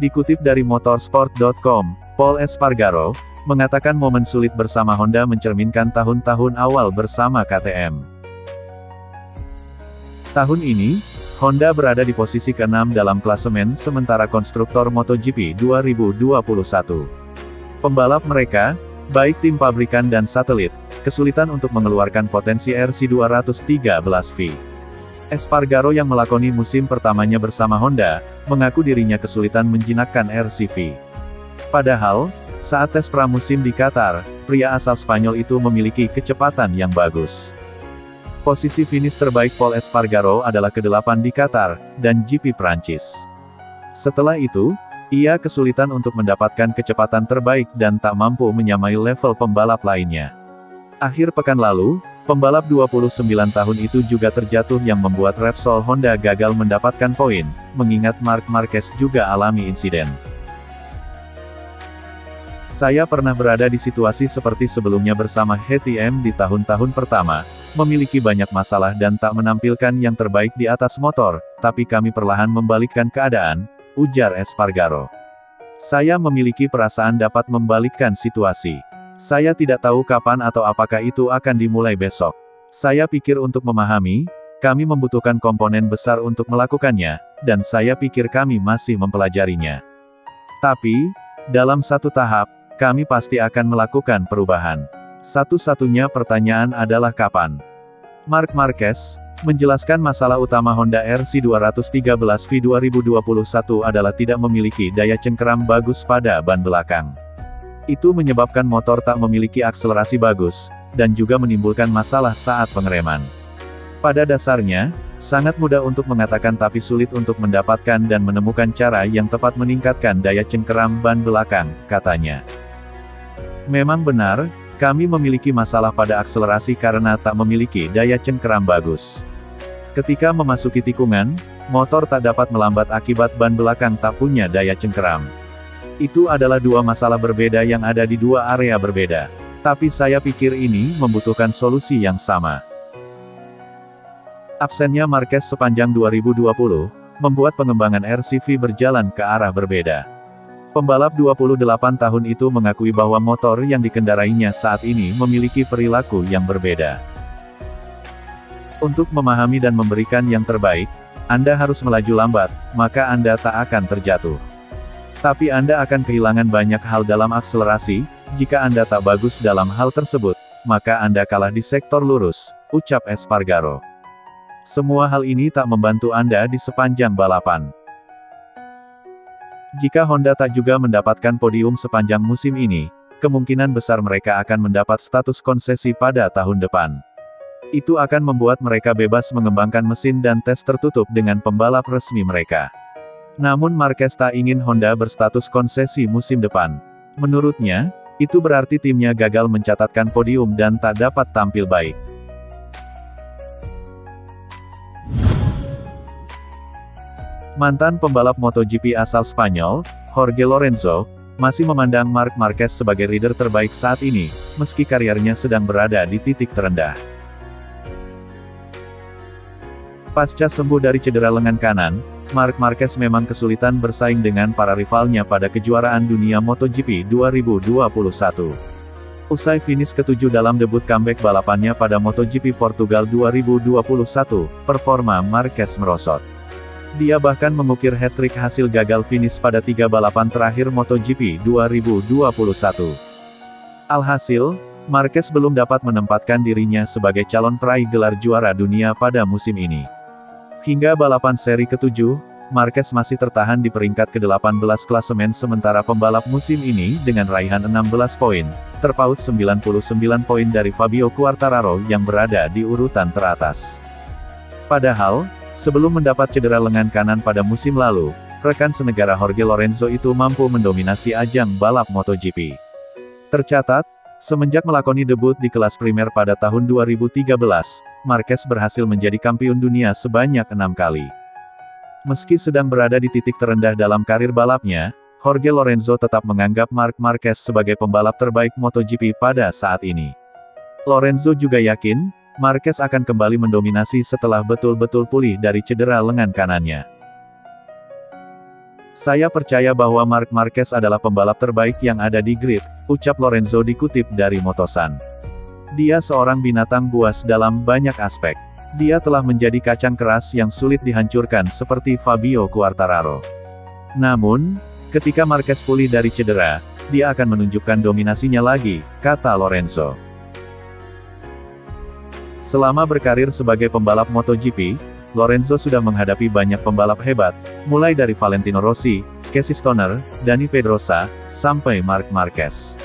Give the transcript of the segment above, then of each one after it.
Dikutip dari motorsport.com, Pol Espargaro mengatakan momen sulit bersama Honda mencerminkan tahun-tahun awal bersama KTM. Tahun ini, Honda berada di posisi ke-6 dalam klasemen sementara konstruktor MotoGP 2021. Pembalap mereka, baik tim pabrikan dan satelit, kesulitan untuk mengeluarkan potensi RC213V. Espargaro yang melakoni musim pertamanya bersama Honda, mengaku dirinya kesulitan menjinakkan RCV. Padahal, saat tes pramusim di Qatar, pria asal Spanyol itu memiliki kecepatan yang bagus. Posisi finish terbaik Pol Espargaro adalah ke-8 di Qatar, dan GP Prancis. Setelah itu, ia kesulitan untuk mendapatkan kecepatan terbaik dan tak mampu menyamai level pembalap lainnya. Akhir pekan lalu, pembalap 29 tahun itu juga terjatuh yang membuat Repsol Honda gagal mendapatkan poin, mengingat Marc Marquez juga alami insiden. Saya pernah berada di situasi seperti sebelumnya bersama HTM di tahun-tahun pertama, memiliki banyak masalah dan tak menampilkan yang terbaik di atas motor, tapi kami perlahan membalikkan keadaan, ujar Espargaro. Saya memiliki perasaan dapat membalikkan situasi. Saya tidak tahu kapan atau apakah itu akan dimulai besok. Saya pikir untuk memahami, kami membutuhkan komponen besar untuk melakukannya, dan saya pikir kami masih mempelajarinya. Tapi, dalam satu tahap, kami pasti akan melakukan perubahan. Satu-satunya pertanyaan adalah kapan. Marc Marquez menjelaskan masalah utama Honda RC213V 2021 adalah tidak memiliki daya cengkeram bagus pada ban belakang. Itu menyebabkan motor tak memiliki akselerasi bagus, dan juga menimbulkan masalah saat pengereman. Pada dasarnya, sangat mudah untuk mengatakan tapi sulit untuk mendapatkan dan menemukan cara yang tepat meningkatkan daya cengkeram ban belakang, katanya. Memang benar, kami memiliki masalah pada akselerasi karena tak memiliki daya cengkeram bagus. Ketika memasuki tikungan, motor tak dapat melambat akibat ban belakang tak punya daya cengkeram. Itu adalah dua masalah berbeda yang ada di dua area berbeda. Tapi saya pikir ini membutuhkan solusi yang sama. Absennya Marquez sepanjang 2020, membuat pengembangan RCV berjalan ke arah berbeda. Pembalap 28 tahun itu mengakui bahwa motor yang dikendarainya saat ini memiliki perilaku yang berbeda. Untuk memahami dan memberikan yang terbaik, Anda harus melaju lambat, maka Anda tak akan terjatuh. Tapi Anda akan kehilangan banyak hal dalam akselerasi, jika Anda tak bagus dalam hal tersebut, maka Anda kalah di sektor lurus, ucap Espargaro. Semua hal ini tak membantu Anda di sepanjang balapan. Jika Honda tak juga mendapatkan podium sepanjang musim ini, kemungkinan besar mereka akan mendapat status konsesi pada tahun depan. Itu akan membuat mereka bebas mengembangkan mesin dan tes tertutup dengan pembalap resmi mereka. Namun Marquez tak ingin Honda berstatus konsesi musim depan. Menurutnya, itu berarti timnya gagal mencatatkan podium dan tak dapat tampil baik. Mantan pembalap MotoGP asal Spanyol, Jorge Lorenzo, masih memandang Marc Marquez sebagai rider terbaik saat ini, meski karirnya sedang berada di titik terendah. Pasca sembuh dari cedera lengan kanan, Marc Marquez memang kesulitan bersaing dengan para rivalnya pada kejuaraan dunia MotoGP 2021. Usai finish ke-7 dalam debut comeback balapannya pada MotoGP Portugal 2021, performa Marquez merosot. Dia bahkan mengukir hat-trick hasil gagal finish pada 3 balapan terakhir MotoGP 2021. Alhasil, Marquez belum dapat menempatkan dirinya sebagai calon peraih gelar juara dunia pada musim ini. Hingga balapan seri ke-7, Marquez masih tertahan di peringkat ke-18 klasemen sementara pembalap musim ini dengan raihan 16 poin, terpaut 99 poin dari Fabio Quartararo yang berada di urutan teratas. Padahal, sebelum mendapat cedera lengan kanan pada musim lalu, rekan senegara Jorge Lorenzo itu mampu mendominasi ajang balap MotoGP. Tercatat, semenjak melakoni debut di kelas primer pada tahun 2013, Marquez berhasil menjadi kampiun dunia sebanyak 6 kali. Meski sedang berada di titik terendah dalam karir balapnya, Jorge Lorenzo tetap menganggap Marc Marquez sebagai pembalap terbaik MotoGP pada saat ini. Lorenzo juga yakin, Marquez akan kembali mendominasi setelah betul-betul pulih dari cedera lengan kanannya. Saya percaya bahwa Marc Marquez adalah pembalap terbaik yang ada di grid, ucap Lorenzo dikutip dari Motosan. Dia seorang binatang buas dalam banyak aspek. Dia telah menjadi kacang keras yang sulit dihancurkan seperti Fabio Quartararo. Namun, ketika Marquez pulih dari cedera, dia akan menunjukkan dominasinya lagi, kata Lorenzo. Selama berkarir sebagai pembalap MotoGP, Lorenzo sudah menghadapi banyak pembalap hebat, mulai dari Valentino Rossi, Casey Stoner, Dani Pedrosa, sampai Marc Marquez.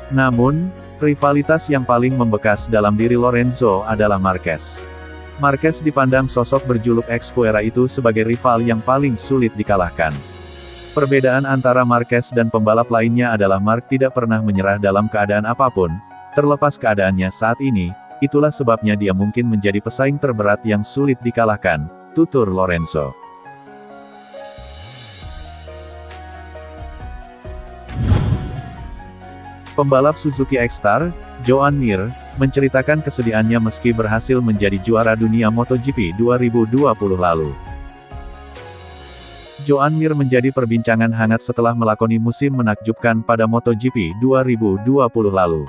Namun, rivalitas yang paling membekas dalam diri Lorenzo adalah Marquez. Marquez dipandang sosok berjuluk ex-Fuera itu sebagai rival yang paling sulit dikalahkan. Perbedaan antara Marquez dan pembalap lainnya adalah Marc tidak pernah menyerah dalam keadaan apapun, terlepas keadaannya saat ini. Itulah sebabnya dia mungkin menjadi pesaing terberat yang sulit dikalahkan, tutur Lorenzo. Pembalap Suzuki X-Star, Joan Mir, menceritakan kesedihannya meski berhasil menjadi juara dunia MotoGP 2020 lalu. Joan Mir menjadi perbincangan hangat setelah melakoni musim menakjubkan pada MotoGP 2020 lalu.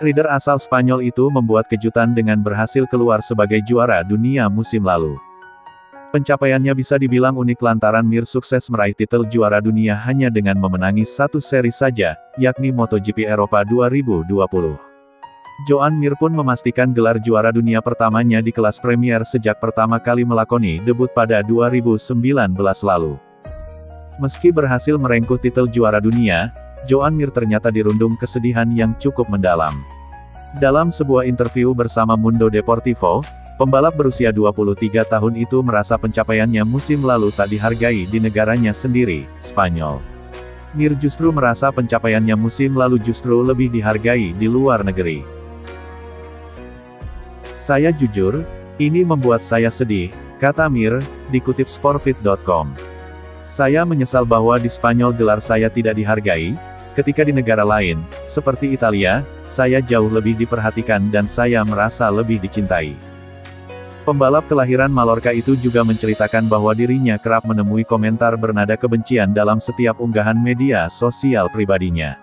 Rider asal Spanyol itu membuat kejutan dengan berhasil keluar sebagai juara dunia musim lalu. Pencapaiannya bisa dibilang unik lantaran Mir sukses meraih titel juara dunia hanya dengan memenangi satu seri saja, yakni MotoGP Eropa 2020. Joan Mir pun memastikan gelar juara dunia pertamanya di kelas Premier sejak pertama kali melakoni debut pada 2019 lalu. Meski berhasil merengkuh titel juara dunia, Joan Mir ternyata dirundung kesedihan yang cukup mendalam. Dalam sebuah interview bersama Mundo Deportivo, pembalap berusia 23 tahun itu merasa pencapaiannya musim lalu tak dihargai di negaranya sendiri, Spanyol. Mir justru merasa pencapaiannya musim lalu justru lebih dihargai di luar negeri. Saya jujur, ini membuat saya sedih, kata Mir, dikutip Sportfit.com. Saya menyesal bahwa di Spanyol gelar saya tidak dihargai, ketika di negara lain, seperti Italia, saya jauh lebih diperhatikan dan saya merasa lebih dicintai. Pembalap kelahiran Mallorca itu juga menceritakan bahwa dirinya kerap menemui komentar bernada kebencian dalam setiap unggahan media sosial pribadinya.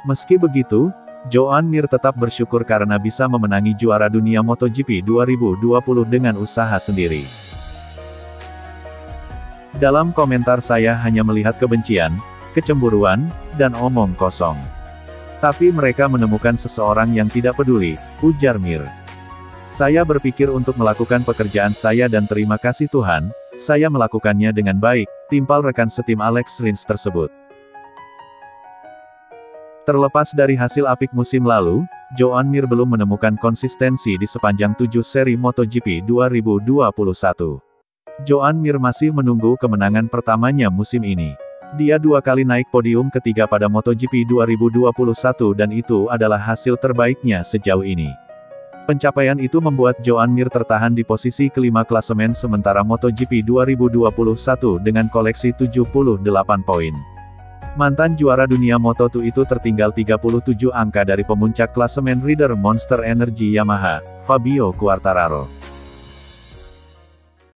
Meski begitu, Joan Mir tetap bersyukur karena bisa memenangi juara dunia MotoGP 2020 dengan usaha sendiri. Dalam komentar saya hanya melihat kebencian, kecemburuan, dan omong kosong. Tapi mereka menemukan seseorang yang tidak peduli, ujar Mir. Saya berpikir untuk melakukan pekerjaan saya dan terima kasih Tuhan, saya melakukannya dengan baik, timpal rekan setim Alex Rins tersebut. Terlepas dari hasil apik musim lalu, Joan Mir belum menemukan konsistensi di sepanjang 7 seri MotoGP 2021. Joan Mir masih menunggu kemenangan pertamanya musim ini. Dia 2 kali naik podium ketiga pada MotoGP 2021 dan itu adalah hasil terbaiknya sejauh ini. Pencapaian itu membuat Joan Mir tertahan di posisi kelima klasemen sementara MotoGP 2021 dengan koleksi 78 poin. Mantan juara dunia Moto2 itu tertinggal 37 angka dari pemuncak klasemen rider Monster Energy Yamaha, Fabio Quartararo.